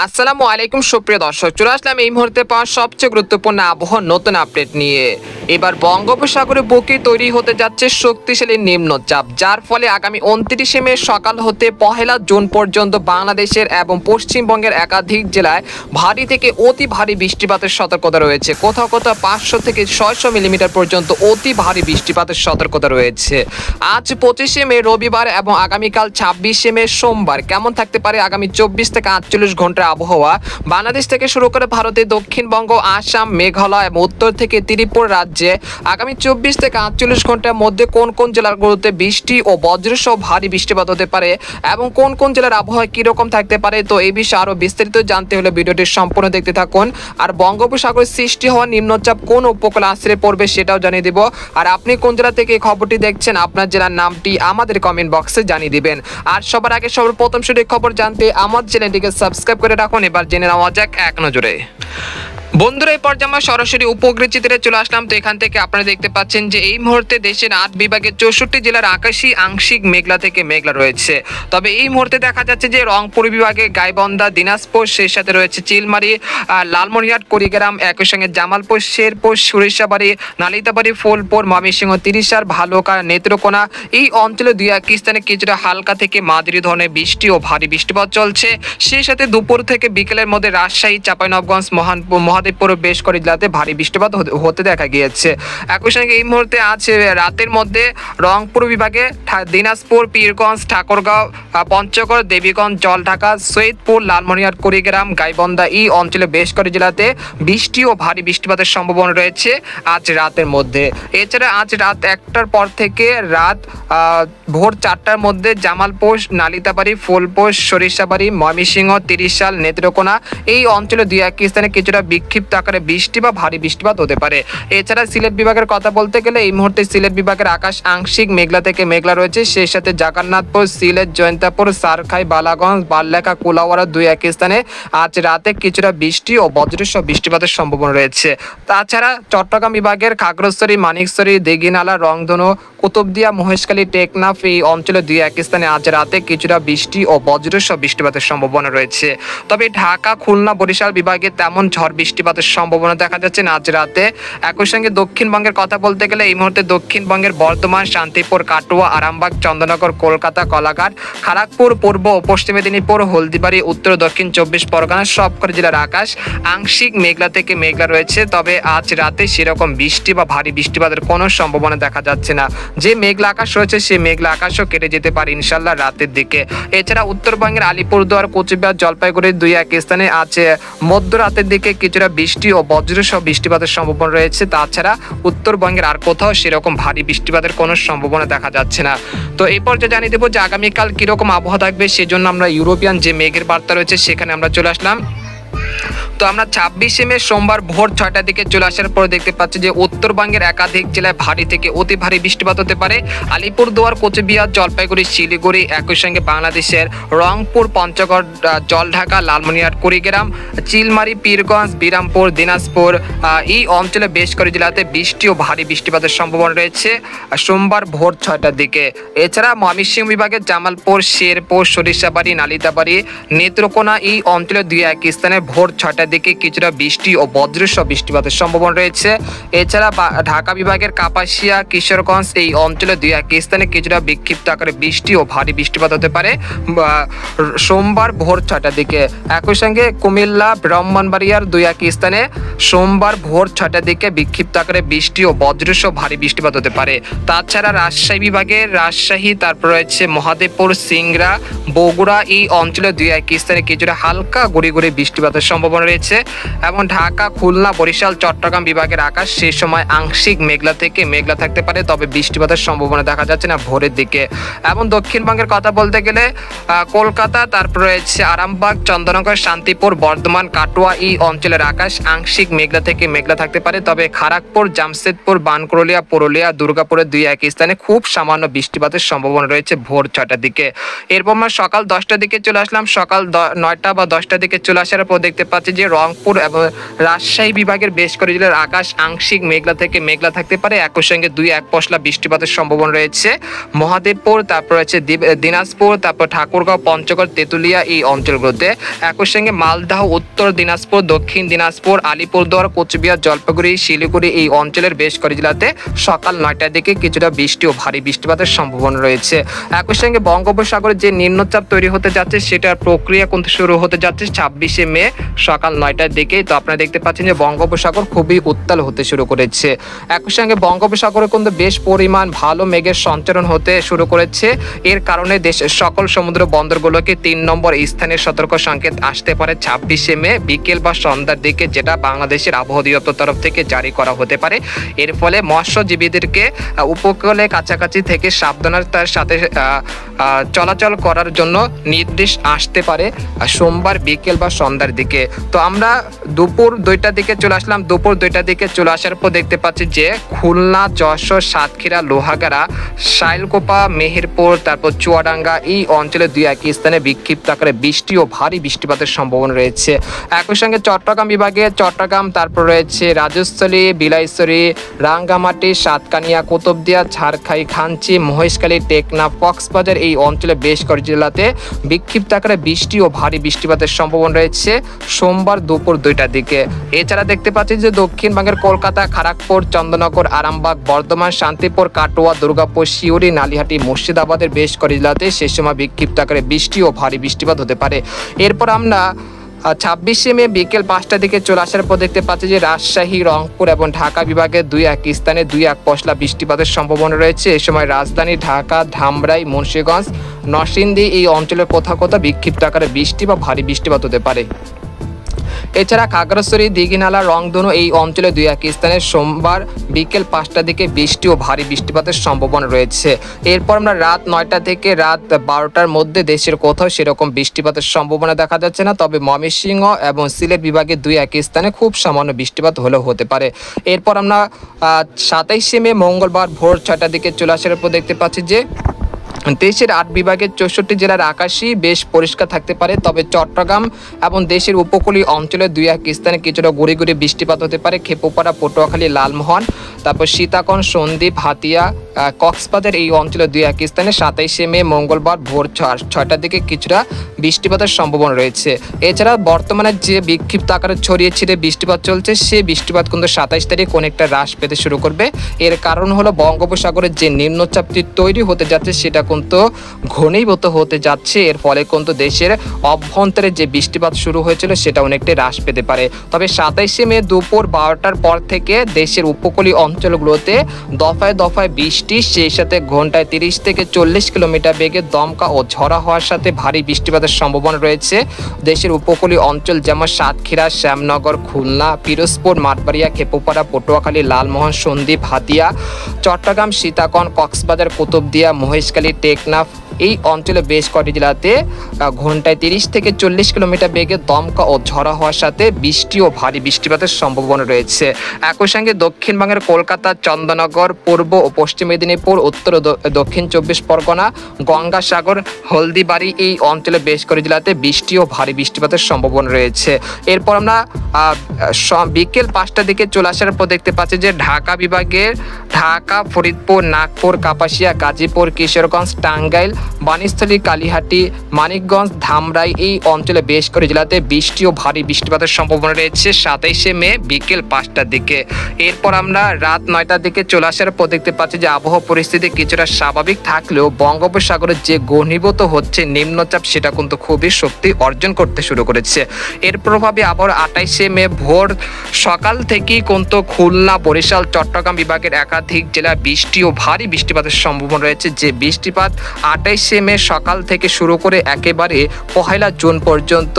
আসসালামু আলাইকুম সুপ্রিয় দর্শক, চলে আসলাম এই মুহূর্তে পাওয়া সবচেয়ে গুরুত্বপূর্ণ আবহাওয়ার নতুন আপডেট নিয়ে। এবার বঙ্গোপসাগরে বুকে তৈরি হতে যাচ্ছে শক্তিশালী নিম্নচাপ, যার ফলে আগামী 29শে মে সকাল হতে 1 জুন পর্যন্ত বাংলাদেশের এবং পশ্চিমবঙ্গের একাধিক জেলায় ভারী থেকে অতি ভারী বৃষ্টিপাতের সতর্কতা রয়েছে। কোথাও কোথাও 500 থেকে 600 মিলিমিটার পর্যন্ত অতি ভারী বৃষ্টিপাতের সতর্কতা রয়েছে। আজ 25শে মে রবিবার এবং আগামীকাল 26শে মে সোমবার কেমন থাকতে পারে আগামী 24 থেকে 48 ঘন্টার আবহাওয়া বাংলাদেশ থেকে শুরু করে ভারতের দক্ষিণবঙ্গ, আসাম, মেঘালয় এবং উত্তর থেকে ত্রিপুরা রাজ্যে আগামী 24 থেকে 48 ঘন্টার মধ্যে কোন কোন জেলাগুলোতে বৃষ্টি ও বজ্রসহ ভারী বৃষ্টিপাত হতে পারে এবং কোন কোন জেলার আবহাওয়া কিরকম থাকতে পারে। তো এই বিষয়ে আরো বিস্তারিত জানতে হলে ভিডিওটি সম্পূর্ণ দেখতে থাকুন। আর বঙ্গোপসাগরে সৃষ্টি হওয়া নিম্নচাপ কোন উপকূলে আশ্রয় পড়বে সেটাও জানিয়ে দিব। আর আপনি কোন জেলা থেকে এই খবরটি দেখছেন, আপনার জেলার নামটি আমাদের কমেন্ট বক্সে জানিয়ে দিবেন। আর সবার আগে সর্বপ্রথম সঠিক খবর জানতে আমাদের চ্যানেলটিকে সাবস্ক্রাইব করে রাখুন। এবার জেনে নেওয়া যাক এক নজরে। বন্ধুরা, এই পর্যায়ে আমরা সরাসরি উপগ্রহ চিত্রে চলে আসলাম। তো এখান থেকে আপনারা দেখতে পাচ্ছেন যে এই মুহূর্তে দেশের 8 বিভাগের 64 জেলার আকাশই আংশিক মেঘলা থেকে মেঘলা রয়েছে। তবে এই মুহূর্তে দেখা যাচ্ছে যে রংপুর বিভাগে গাইবান্ধা, দিনাজপুর, সেই সাথে রয়েছে চিলমারি, লালমনিরহাট, কুড়িগ্রাম, একই সঙ্গে জামালপুর, শেরপুর, সরিষাবাড়ি, নালিতাবাড়ি, ফুলপুর, ময়মনসিংহ, তিরিশার, ভালুকা, নেত্রকোনা এই অঞ্চলে দুই এক স্থানে কিছুটা হালকা থেকে মাঝারি ধরনের বৃষ্টি ও ভারী বৃষ্টিপাত চলছে। সেই সাথে দুপুর থেকে বিকেলের মধ্যে রাজশাহী, চাঁপাইনবাবগঞ্জ, মহাদেবপুর বেশ কয়েক জেলাতে ভারী বৃষ্টিপাত হতে দেখা গিয়েছে। একই সঙ্গে এই মুহূর্তে আজ রাতের মধ্যে রংপুর বিভাগে দিনাজপুর, পীরগঞ্জ, ঠাকুরগাঁও, পঞ্চগড়, দেবীগঞ্জ, জলঢাকা, সৈয়দপুর, লালমনিরহাট, কুড়িগ্রাম, গাইবান্ধা এই অঞ্চলে বেশ কয়েক জেলাতে বৃষ্টি ও ভারী বৃষ্টিপাতের সম্ভাবনা রয়েছে আজ রাতের মধ্যে। এছাড়া আজ রাত 1টার পর থেকে রাত ভোর 4টার মধ্যে জামালপুর, নালিতাবাড়ি, ফুলপুর, সরিষাবাড়ি, ময়মনসিংহ, তিরিশাল, নেত্রকোনা এই অঞ্চলে দুই এক স্থানে কিছুটা বিক্ষিপ্ত আকারে বৃষ্টি বা ভারী বৃষ্টিপাত হতে পারে। এছাড়া সিলেট বিভাগের কথা বলতে গেলে এই মুহূর্তে সিলেট বিভাগের আকাশ আংশিক মেঘলা থেকে মেঘলা রয়েছে। সেই সাথে জগন্নাথপুর, সিলেট, জয়ন্তাপুর, সারখাই, বালাগঞ্জ, বারলেখা, কুলাউড়া দুই এক স্থানে আজ রাতে কিছুটা বৃষ্টি ও বজ্রসহ বৃষ্টিপাতের সম্ভাবনা রয়েছে। তাছাড়া চট্টগ্রাম বিভাগের খাগড়াছড়ি, মানিকছড়ি, দিঘিনালা, রংধনু, কুতুবদিয়া, মহেশখালী, টেকনাফ এই অঞ্চলে দুই এক স্থানে আজ রাতে কিছুটা বৃষ্টি ও বজ্রসহ বৃষ্টিপাতের সম্ভাবনা রয়েছে। তবে ঢাকা, খুলনা, বরিশাল বিভাগে তেমন ঝড় বৃষ্টিপাতের সম্ভাবনা দেখা যাচ্ছে না আজ রাতে। একই সঙ্গে দক্ষিণবঙ্গের কথা বলতে গেলে এই মুহূর্তে দক্ষিণবঙ্গের বর্ধমান, শান্তিপুর, কাটোয়া, আরামবাগ, চন্দ্রনগর, কলকাতা, কলাঘাট, খড়গপুর, পূর্ব ও পশ্চিম মেদিনীপুর, হলদিবাড়ি, উত্তর ও দক্ষিণ 24 পরগনা সবকটি জেলার আকাশ আংশিক মেঘলা থেকে মেঘলা রয়েছে। তবে আজ রাতে সেরকম বৃষ্টি বা ভারী বৃষ্টিপাতের কোনো সম্ভাবনা দেখা যাচ্ছে না। যে মেঘলা আকাশ রয়েছে সেই মেঘলা আকাশও কেটে যেতে পারে ইনশাল্লাহ রাতের দিকে। এছাড়া উত্তরবঙ্গের আলিপুরদুয়ার, কোচবিহার, জলপাইগুড়ির দুই এক স্থানে আজ মধ্যরাতের দিকে কিছুটা বৃষ্টি ও বজ্রসহ বৃষ্টিপাতের সম্ভাবনা রয়েছে। তাছাড়া উত্তরবঙ্গের আর কোথাও সেরকম ভারী বৃষ্টিপাতের কোনো সম্ভাবনা দেখা যাচ্ছে না। তো এই পর্যায়ে জানিয়ে দেবো যে আগামীকাল কিরকম আবহাওয়া থাকবে, সেজন্য আমরা ইউরোপিয়ান যে মেঘের বার্তা রয়েছে সেখানে আমরা চলে আসলাম। তো আমরা 26শে মে সোমবার ভোর 6টার দিকে চলে আসার পর দেখতে পাচ্ছি যে উত্তরবঙ্গের একাধিক জেলায় ভারী থেকে অতি ভারী বৃষ্টিপাত হতে পারে। আলিপুরদুয়ার, কোচবিহার, জলপাইগুড়ি, শিলিগুড়ি, একই সঙ্গে বাংলাদেশের রংপুর, পঞ্চগড়, জলঢাকা, লালমনিরহাট, কুড়িগ্রাম, চিলমারি, পীরগঞ্জ, বিরামপুর, দিনাজপুর এই অঞ্চলে বেশ কয়েক জেলাতে বৃষ্টি ও ভারী বৃষ্টিপাতের সম্ভাবনা রয়েছে সোমবার ভোর 6টার দিকে। এছাড়া ময়মনসিংহ বিভাগের জামালপুর, শেরপুর, সরিষাবাড়ি, নালিতাবাড়ি, নেত্রকোনা এই অঞ্চলে দুই এক স্থানে ভোর 6টার দিকে কিছুটা বৃষ্টি ও বজ্রসহ বৃষ্টিপাতের সম্ভাবনা রয়েছে। এছাড়া ঢাকা বিভাগের কাপাসিয়া, কিশোরগঞ্জ এই অঞ্চলে দুই এক স্থানে কিছুটা বিক্ষিপ্ত আকারে বৃষ্টি ও ভারী বৃষ্টিপাত হতে পারে সোমবার ভোর 6টার দিকে। একই সঙ্গে কুমিল্লা, ব্রাহ্মণবাড়িয়ার দুই এক স্থানে সোমবার ভোর 6টার দিকে বিক্ষিপ্ত আকারে বৃষ্টি ও বজ্রসহ ভারী বৃষ্টিপাত হতে পারে। তাছাড়া রাজশাহী বিভাগের রাজশাহী, তারপর রয়েছে মহাদেবপুর, সিংড়া, বগুড়া এই অঞ্চলে দুই এক স্থানে কিছুটা হালকা গুড়ি গুড়ি বৃষ্টিপাতের সম্ভাবনা রয়েছে। এবং ঢাকা, খুলনা, বরিশাল, চট্টগ্রাম বিভাগের আকাশ সেই সময় আংশিক মেঘলা থেকে মেঘলা থাকতে পারে, তবে বৃষ্টিপাতের সম্ভাবনা দেখা যাচ্ছে না ভোরের দিকে। এবং দক্ষিণবঙ্গের কথা বলতে গেলে কলকাতা, তারপর রয়েছে আরামবাগ, চন্দ্রনগর, শান্তিপুর, বর্ধমান, কাটোয়া এই অঞ্চলের আকাশ আংশিক মেঘলা থেকে মেঘলা থাকতে পারে, তবে খড়গপুর, জামশেদপুর, বানকুরলিয়া, পুরুলিয়া, দুর্গাপুরের দুই এক স্থানে খুব সামান্য বৃষ্টিপাতের সম্ভাবনা রয়েছে ভোর 6টার দিকে। এরপর আমরা সকাল 10টার দিকে চলে আসলাম। সকাল 9টা বা 10টার দিকে চলে আসার পর দেখতে পাচ্ছি যে রংপুর এবং রাজশাহী বিভাগের বেশ কয়েকটি জেলার আকাশ আংশিক মেঘলা থেকে মেঘলা থাকতে পারে, একই সঙ্গে 2-1 পশলা বৃষ্টিপাতের সম্ভাবনা রয়েছে। মহাদেবপুর, তারপর হচ্ছে দিনাজপুর, তারপর ঠাকুরগাঁও, পঞ্চগড়, তেঁতুলিয়া এই অঞ্চলগুলোতে, একই সঙ্গে মালদহ, উত্তর দিনাজপুর, দক্ষিণ দিনাজপুর, আলিপুরদুয়ার, কোচবিহার, জলপাইগুড়ি, শিলিগুড়ি এই অঞ্চলের বেশ কয়েকটি জেলাতে সকাল 9টার দিকে কিছুটা বৃষ্টি ও ভারী বৃষ্টিপাতের সম্ভাবনা রয়েছে। একই সঙ্গে বঙ্গোপসাগরে যে নিম্নচাপ তৈরি হতে যাচ্ছে সেটার প্রক্রিয়া কিন্তু শুরু হতে যাচ্ছে 26শে মে সকাল 9টার দিকে। তো আপনারা দেখতে পাচ্ছেন যে বঙ্গোপসাগর খুবই উত্তাল হতে শুরু করেছে। একই সঙ্গে বঙ্গোপসাগরে কিন্তু বেশ পরিমাণ ভালো মেঘের সঞ্চারণ হতে শুরু করেছে। এর কারণে দেশের সকল সমুদ্র বন্দরগুলোকে 3 নম্বর স্থানের সতর্ক সংকেত আসতে পারে 26শে মে বিকেল বা সন্ধ্যার দিকে, যেটা বাংলাদেশের আবহাওয়া অধিদপ্তর তরফ থেকে জারি করা হতে পারে। এর ফলে মৎস্যজীবীদেরকে উপকূলে কাছাকাছি থেকে সাবধানতার সাথে চলাচল করার জন্য নির্দেশ আসতে পারে সোমবার বিকেল বা সন্ধ্যার দিকে। তো আমরা দুপুর 2টার দিকে চলে আসলাম। দুপুর 2টার দিকে চলে আসার পর দেখতে পাচ্ছি যে খুলনা, যশোর, সাতক্ষীরা, লোহাগাড়া, শাইলকোপা, মেহেরপুর, তারপর চুয়াডাঙ্গা এই অঞ্চলে 2-1 স্থানে বিক্ষিপ্ত আকারে বৃষ্টি ও ভারী বৃষ্টিপাতের সম্ভাবনা রয়েছে। একই সঙ্গে চট্টগ্রাম বিভাগে চট্টগ্রাম, তারপর রয়েছে রাজস্থলী, বিলাইছড়ি, রাঙ্গামাটি, সাতকানিয়া, কুতুবদিয়া, ঝাড়খাই, খাঞ্চি, মহেশখালী, টেকনাফ, কক্সবাজার এই অঞ্চলে বেশ কয়েকটি জেলাতে বিক্ষিপ্ত আকারে বৃষ্টি ও ভারী বৃষ্টিপাতের সম্ভাবনা রয়েছে সোমবার দুপুর 2টার দিকে। এছাড়া দেখতে পাচ্ছি যে দক্ষিণবঙ্গের কলকাতা, খড়গপুর, চন্দননগর, আরামবাগ, বর্ধমান, শান্তিপুর, কাটোয়া, দুর্গাপুর, শিউরি, নালিহাটি, মুর্শিদাবাদের বেশ কয়েকটি জেলাতে সে সময় বিক্ষিপ্ত আকারে বৃষ্টি ও ভারী বৃষ্টিপাত হতে পারে। এরপর আমরা 26শে মে বিকেল 5টার দিকে চলে আসার পর দেখতে পাচ্ছি যে রাজশাহী, রংপুর এবং ঢাকা বিভাগে 2-1 স্থানে 2-1 পশলা বৃষ্টিপাতের সম্ভাবনা রয়েছে। এই সময় রাজধানী ঢাকা, ধামরাই, মুন্সিগঞ্জ, নরসিংদী এই অঞ্চলের কোথাও কোথাও বিক্ষিপ্ত আকারে বৃষ্টি বা ভারী বৃষ্টিপাত হতে পারে। এছাড়া খাগড়াছড়ি, দীঘিনালা, রংধনু এই অঞ্চলে 2-1 স্থানে সোমবার বিকেল 5টার দিকে বৃষ্টি ও ভারী বৃষ্টিপাতের সম্ভাবনা রয়েছে। এরপর আমরা রাত 9টা থেকে রাত 12টার মধ্যে দেশের কোথাও সেরকম বৃষ্টিপাতের সম্ভাবনা দেখা যাচ্ছে না, তবে ময়মনসিংহ এবং সিলেট বিভাগে 2-1 স্থানে খুব সামান্য বৃষ্টিপাত হলেও হতে পারে। এরপর আমরা 27শে মে মঙ্গলবার ভোর 6টার দিকে চলে আসার পর দেখতে পাচ্ছি যে দেশের 8 বিভাগের 64 জেলার আকাশই বেশ পরিষ্কার থাকতে পারে, তবে চট্টগ্রাম এবং দেশের উপকূলীয় অঞ্চলে 2-1 স্থানে কিছুটা গুড়ি গুড়ি বৃষ্টিপাত হতে পারে। খেপুপাড়া, পটুয়াখালী, লালমোহন, তারপর সীতাকোণ, সন্দ্বীপ, হাতিয়া, কক্সবাজার এই অঞ্চলে 2-1 স্থানে 27শে মে মঙ্গলবার ভোর 6টার দিকে কিছুটা বৃষ্টিপাতের সম্ভাবনা রয়েছে। এছাড়া বর্তমানে যে বিক্ষিপ্ত আকারে ছড়িয়ে ছিটে বৃষ্টিপাত চলছে সেই বৃষ্টিপাত কিন্তু 27 তারিখ অনেকটা হ্রাস পেতে শুরু করবে। এর কারণ হলো বঙ্গোপসাগরের যে নিম্নচাপটি তৈরি হতে যাচ্ছে সেটা কিন্তু ঘনীভূত হতে যাচ্ছে। এর ফলে কিন্তু দেশের অভ্যন্তরে যে বৃষ্টিপাত শুরু হয়েছিল সেটা অনেকটাই হ্রাস পেতে পারে। তবে 27শে মে দুপুর 12টার পর থেকে দেশের উপকূলীয় অঞ্চলগুলোতে দফায় দফায় বৃষ্টি, সেই সাথে ঘন্টায় 30 থেকে 40 কিলোমিটার বেগে দমকা ও ঝড়া হওয়ার সাথে ভারী বৃষ্টিপাতের সম্ভাবনা রয়েছে। দেশের উপকূলীয় অঞ্চল যেমন সাতক্ষীরা, শ্যামনগর, খুলনা, পিরোজপুর, মাঠবাড়িয়া, খেপুপাড়া, পটুয়াখালী, লালমোহন, সন্দ্বীপ, হাতিয়া, চট্টগ্রাম, সীতাকোণ, কক্সবাজার, কুতুবদিয়া, মহেশখালী, টেকনাফ এই অঞ্চলে বেশ কয়েকটি জেলাতে ঘন্টায় 30 থেকে 40 কিলোমিটার বেগে দমকা ও ঝড়া হওয়ার সাথে বৃষ্টি ও ভারী বৃষ্টিপাতের সম্ভাবনা রয়েছে। একই সঙ্গে দক্ষিণবঙ্গের কলকাতা, চন্দননগর, পূর্ব ও পশ্চিম মেদিনীপুর, উত্তর ও দক্ষিণ 24 পরগনা, গঙ্গাসাগর, হলদিবাড়ি এই অঞ্চলে বেশ কয়েকটি জেলাতে বৃষ্টি ও ভারী বৃষ্টিপাতের সম্ভাবনা রয়েছে। এরপর আমরা বিকেল 5টার দিকে চলে আসার পর দেখতে পাচ্ছি যে ঢাকা বিভাগের ঢাকা, ফরিদপুর, নাগপুর, কাপাসিয়া, গাজীপুর, কিশোরগঞ্জ, টাঙ্গাইল, বাণীস্থলী, কালিহাটি, মানিকগঞ্জ, ধামরাই এই অঞ্চলে বেশ কয়েকটি জেলাতে বৃষ্টি ও ভারী বৃষ্টিপাতের সম্ভাবনা রয়েছে 27শে মে বিকেল 5টার দিকে। এরপর আমরা রাত 9টার দিকে চলে আসার পর দেখতে পাচ্ছি যে আবহাওয়া পরিস্থিতি কিছুটা স্বাভাবিক থাকলেও বঙ্গোপসাগরের যে ঘনীভূত হচ্ছে নিম্নচাপ সেটা কিন্তু খুবই শক্তি অর্জন করতে শুরু করেছে। এর প্রভাবে আবার 28শে মে ভোর সকাল থেকেই কিন্তু খুলনা, বরিশাল, চট্টগ্রাম বিভাগের একাধিক জেলায় বৃষ্টি ও ভারী বৃষ্টিপাতের সম্ভাবনা রয়েছে। যে বৃষ্টিপাত 28শে মে সকাল থেকে শুরু করে একেবারে 1 জুন পর্যন্ত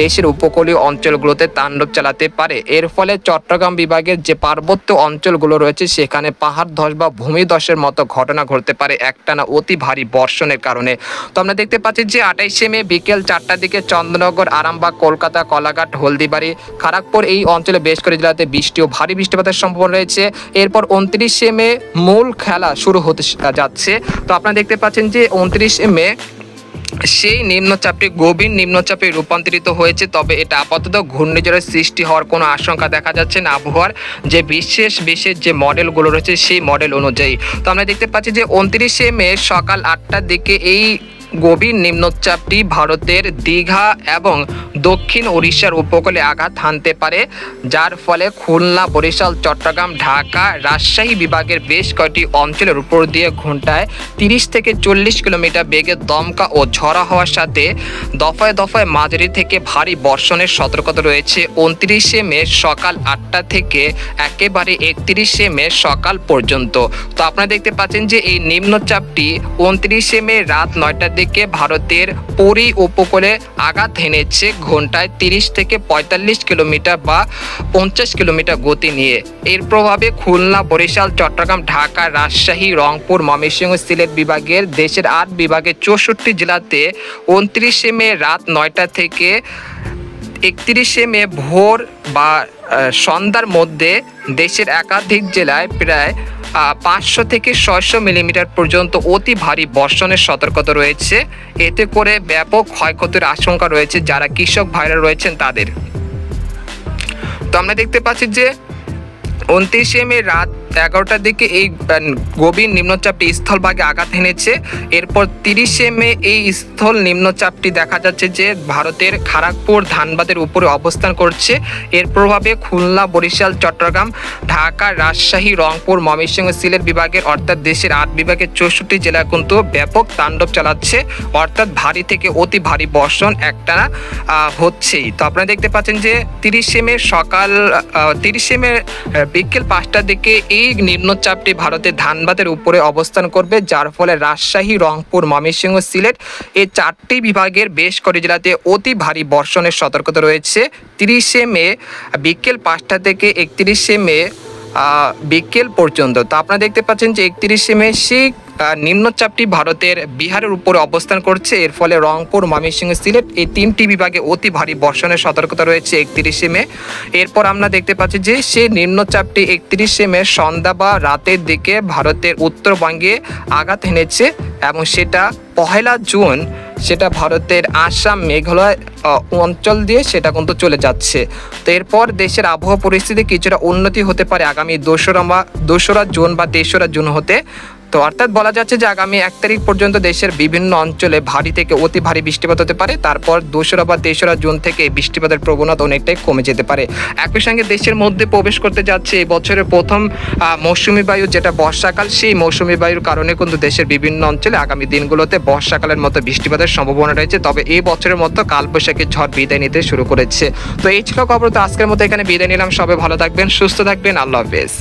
দেশের উপকূলীয় অঞ্চলগুলোতে তাণ্ডব চালাতে পারে। এর ফলে চট্টগ্রাম বিভাগের যে পার্বত্য অঞ্চলগুলো রয়েছে সেখানে পাহাড় ধস বা ভূমিধসের মতো ঘটনা ঘটতে পারে একটানা অতি ভারী বর্ষণের কারণে। তো আমরা দেখতে পাচ্ছি যে 28শে মে বিকেল 4টার দিকে চন্দননগর, আরামবাগ, কলকাতা, কলাঘাট, হলদিবাড়ি, খড়গপুর এই অঞ্চলে বেশ কয়েকটি জেলাতে বৃষ্টি ও ভারী বৃষ্টিপাতের সম্ভাবনা রয়েছে। এরপর 29শে মে মূল খেলা শুরু হতে যাচ্ছে। তো আপনারা দেখতে পাচ্ছেন যে 29শে মে সেই নিম্নচাপটি গভীর নিম্নচাপে রূপান্তরিত হয়েছে, তবে এটা আপাতত ঘূর্ণিঝড়ের সৃষ্টি হওয়ার কোনো আশঙ্কা দেখা যাচ্ছে না আবহাওয়ার যে বিশেষ যে মডেলগুলো রয়েছে সেই মডেল অনুযায়ী। তো আমরা দেখতে পাচ্ছি যে 29শে মে সকাল 8টার দিকে এই গভীর নিম্নচাপটি ভারতের দীঘা এবং দক্ষিণ ওড়িশার উপকূলে আঘাত হানতে পারে, যার ফলে খুলনা, বরিশাল, চট্টগ্রাম, ঢাকা, রাজশাহী বিভাগের বেশ কয়েকটি অঞ্চলের উপর দিয়ে ঘন্টায় 30 থেকে 40 কিলোমিটার বেগে দমকা ও ঝড়া হওয়ার সাথে দফায় দফায় মাঝারি থেকে ভারী বর্ষণের সতর্কতা রয়েছে 29শে মে সকাল 8টা থেকে একেবারে 31শে মে সকাল পর্যন্ত। তো আপনারা দেখতে পাচ্ছেন যে এই নিম্নচাপটি 29শে মে রাত 9টার দিকে ভারতের পুরী উপকূলে আঘাত হেনেছে ঘন্টায় 30 থেকে 45 কিলোমিটার বা 50 কিলোমিটার গতি নিয়ে। এর প্রভাবে খুলনা, বরিশাল, চট্টগ্রাম, ঢাকা, রাজশাহী, রংপুর, ময়মনসিংহ, সিলেট বিভাগের দেশের 8 বিভাগের 64 জেলাতে 29শে মে রাত 9টা থেকে 31শে মে ভোর বা সন্ধ্যার মধ্যে দেশের একাধিক জেলায় প্রায় 500 থেকে 600 মিলিমিটার পর্যন্ত অতি ভারী বর্ষণের সতর্কতা রয়েছে। এতে করে ব্যাপক ক্ষয়ক্ষতির আশঙ্কা রয়েছে যারা কৃষক ভাইরা রয়েছেন তাদের। তো আমরা দেখতে পাচ্ছি যে 29শে মে রাত 11টার দিকে এই গভীর নিম্নচাপটি স্থলভাগে আঘাত হেনেছে। এরপর 30শে মে এই স্থল নিম্নচাপটি দেখা যাচ্ছে যে ভারতের খড়গপুর, ধানবাদের উপরে অবস্থান করছে। এর প্রভাবে খুলনা, বরিশাল, চট্টগ্রাম, ঢাকা, রাজশাহী, রংপুর, ময়মনসিংহ, সিলেট বিভাগের অর্থাৎ দেশের 8 বিভাগের 64 জেলা কিন্তু ব্যাপক তাণ্ডব চালাচ্ছে, অর্থাৎ ভারী থেকে অতি ভারী বর্ষণ একটানা হচ্ছেই। তো আপনারা দেখতে পাচ্ছেন যে 30শে মে বিকেল 5টার দিকে এই নিম্নচাপটি ভারতের ধানবাদের উপরে অবস্থান করবে, যার ফলে রাজশাহী, রংপুর, ময়মনসিংহ, সিলেট এই 4টি বিভাগের বেশ কয়েকটি জেলাতে অতি ভারী বর্ষণের সতর্কতা রয়েছে 30শে মে বিকেল 5টা থেকে 31শে মে বিকেল পর্যন্ত। তো আপনারা দেখতে পাচ্ছেন যে 31শে মে সেই নিম্নচাপটি ভারতের বিহারের উপরে অবস্থান করছে। এর ফলে রংপুর, ময়মনসিংহ, সিলেট এই 3টি বিভাগে অতি ভারী বর্ষণের সতর্কতা রয়েছে 31শে মে। এরপর আমরা দেখতে পাচ্ছি যে সেই নিম্নচাপটি 31শে মে সন্ধ্যা বা রাতের দিকে ভারতের উত্তরবঙ্গে আঘাত হেনেছে এবং সেটা 1 জুন সেটা ভারতের আসাম, মেঘালয় অঞ্চল দিয়ে সেটা কিন্তু চলে যাচ্ছে। তো এরপর দেশের আবহাওয়া পরিস্থিতি কিছুটা উন্নতি হতে পারে আগামী 2রা জুন বা 3রা জুন হতে। তো অর্থাৎ বলা যাচ্ছে যে আগামী 1 তারিখ পর্যন্ত দেশের বিভিন্ন অঞ্চলে ভারী থেকে অতি ভারী বৃষ্টিপাত হতে পারে। তারপর 2রা বা 3রা জুন থেকে বৃষ্টিপাতের প্রবণতা অনেকটাই কমে যেতে পারে। একই সঙ্গে দেশের মধ্যে প্রবেশ করতে যাচ্ছে এই বছরের প্রথম মৌসুমি বায়ু, যেটা বর্ষাকাল। সেই মৌসুমি বায়ুর কারণে কিন্তু দেশের বিভিন্ন অঞ্চলে আগামী দিনগুলোতে বর্ষাকালের মতো বৃষ্টিপাতের সম্ভাবনা রয়েছে। তবে এই বছরের মতো কালবৈশাখী ঝড় বিদায় নিতে শুরু করেছে। তো এই ছিল খবর। তো আজকের মতো এখানে বিদায় নিলাম। সবাই ভালো থাকবেন, সুস্থ থাকবেন। আল্লাহ হাফেজ।